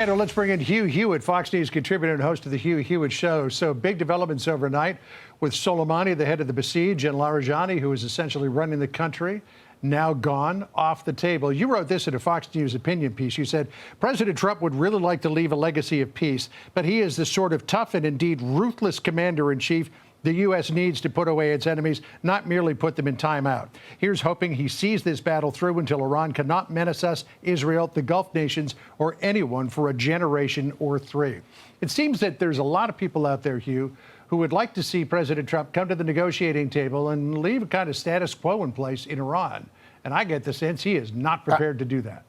And let's bring in Hugh Hewitt, Fox News contributor and host of the Hugh Hewitt Show. So big developments overnight with Soleimani, the head of the Basij, and Larijani, who is essentially running the country, now gone off the table. You wrote this in a Fox News opinion piece. You said, President Trump would really like to leave a legacy of peace, but he is the sort of tough and indeed ruthless commander-in-chief the U.S. needs to put away its enemies, not merely put them in timeout. Here's hoping he sees this battle through until Iran cannot menace us, Israel, the Gulf nations, or anyone for a generation or three. It seems that there's a lot of people out there, Hugh, who would like to see President Trump come to the negotiating table and leave a kind of status quo in place in Iran. And I get the sense he is not prepared to do that.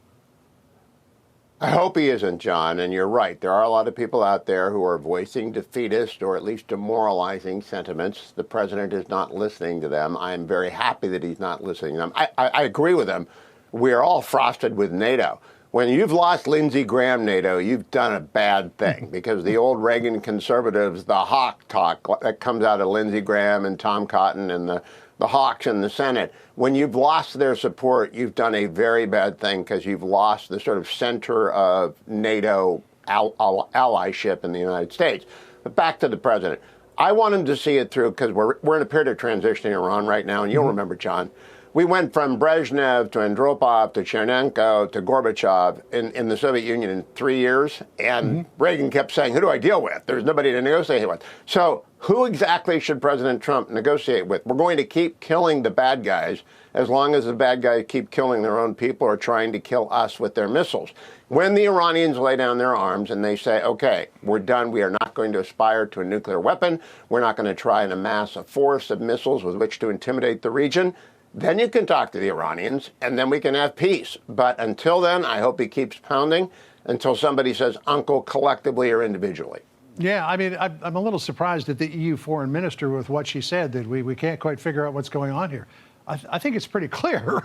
I hope he isn't, John, and you're right. There are a lot of people out there who are voicing defeatist or at least demoralizing sentiments. The president is not listening to them. I'm very happy that he's not listening to them. I agree with them. We are all frosted with NATO. When you've lost Lindsey Graham, NATO, you've done a bad thing because the old Reagan conservatives, the hawk talk that comes out of Lindsey Graham and Tom Cotton and the hawks in the Senate, when you've lost their support, you've done a very bad thing because you've lost the sort of center of NATO allyship in the United States. But back to the president. I want him to see it through because we're in a period of transition in Iran right now, and you'll remember, John, we went from Brezhnev to Andropov to Chernenko to Gorbachev in the Soviet Union in 3 years, and Reagan kept saying, who do I deal with? There's nobody to negotiate with. So who exactly should President Trump negotiate with? We're going to keep killing the bad guys as long as the bad guys keep killing their own people or trying to kill us with their missiles. When the Iranians lay down their arms and they say, okay, we're done, we are not going to aspire to a nuclear weapon, we're not going to try and amass a force of missiles with which to intimidate the region, then you can talk to the Iranians, and then we can have peace. But until then, I hope he keeps pounding until somebody says uncle collectively or individually. Yeah, I mean, I'm a little surprised at the EU foreign minister with what she said, that we can't quite figure out what's going on here. I think it's pretty clear.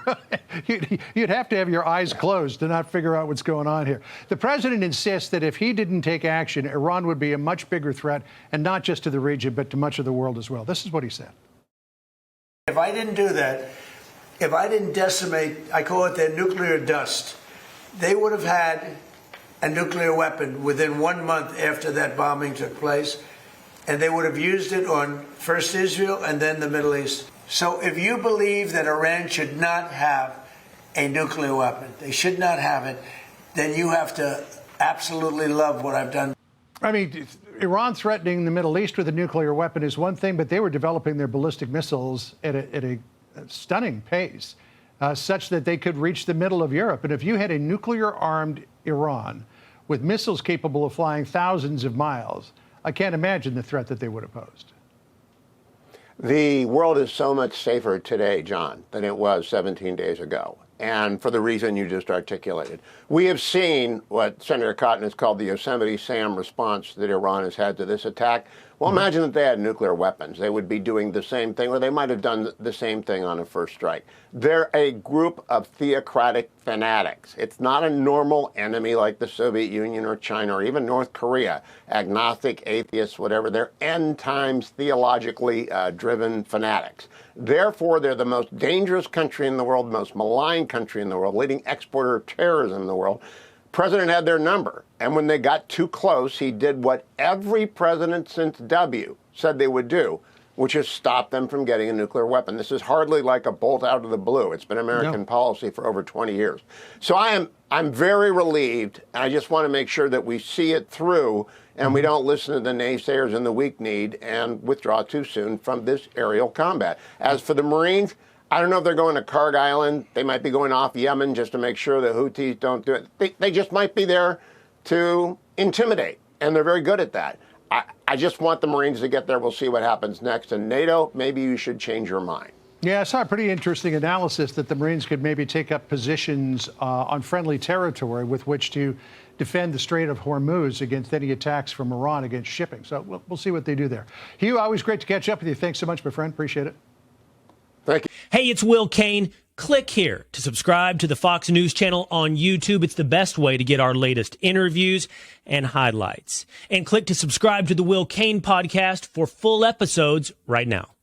You'd have to have your eyes closed to not figure out what's going on here. The president insists that if he didn't take action, Iran would be a much bigger threat, and not just to the region, but to much of the world as well. This is what he said. If I didn't do that, if I didn't decimate, I call it their nuclear dust, they would have had a nuclear weapon within 1 month after that bombing took place, and they would have used it on first Israel and then the Middle East. So if you believe that Iran should not have a nuclear weapon, they should not have it, then you have to absolutely love what I've done. I mean, Iran threatening the Middle East with a nuclear weapon is one thing, but they were developing their ballistic missiles at a stunning pace, such that they could reach the middle of Europe. And if you had a nuclear-armed Iran with missiles capable of flying thousands of miles, I can't imagine the threat that they would have posed. The world is so much safer today, John, than it was 17 days ago. And for the reason you just articulated. We have seen what Senator Cotton has called the Yosemite Sam response that Iran has had to this attack. Well, imagine that they had nuclear weapons. They would be doing the same thing, or they might have done the same thing on a first strike. They're a group of theocratic fanatics. It's not a normal enemy like the Soviet Union or China or even North Korea. Agnostic, atheists, whatever. They're end times theologically driven fanatics. Therefore, they're the most dangerous country in the world, most malign country in the world, leading exporter of terrorism in the world. President had their number, and when they got too close, he did what every president since W said they would do, which is stop them from getting a nuclear weapon. This is hardly like a bolt out of the blue. It's been American policy for over 20 years. So I'm very relieved, and I just want to make sure that we see it through and we don't listen to the naysayers and the weak-kneed and withdraw too soon from this aerial combat. As for the Marines, I don't know if they're going to Karg Island. They might be going off Yemen just to make sure the Houthis don't do it. They just might be there to intimidate, and they're very good at that. I just want the Marines to get there. We'll see what happens next. And NATO, maybe you should change your mind. Yeah, I saw a pretty interesting analysis that the Marines could maybe take up positions on friendly territory with which to defend the Strait of Hormuz against any attacks from Iran against shipping. So we'll see what they do there. Hugh, always great to catch up with you. Thanks so much, my friend. Appreciate it. Thank you. Hey, it's Will Kane. Click here to subscribe to the Fox News channel on YouTube. It's the best way to get our latest interviews and highlights. And click to subscribe to the Will Kane podcast for full episodes right now.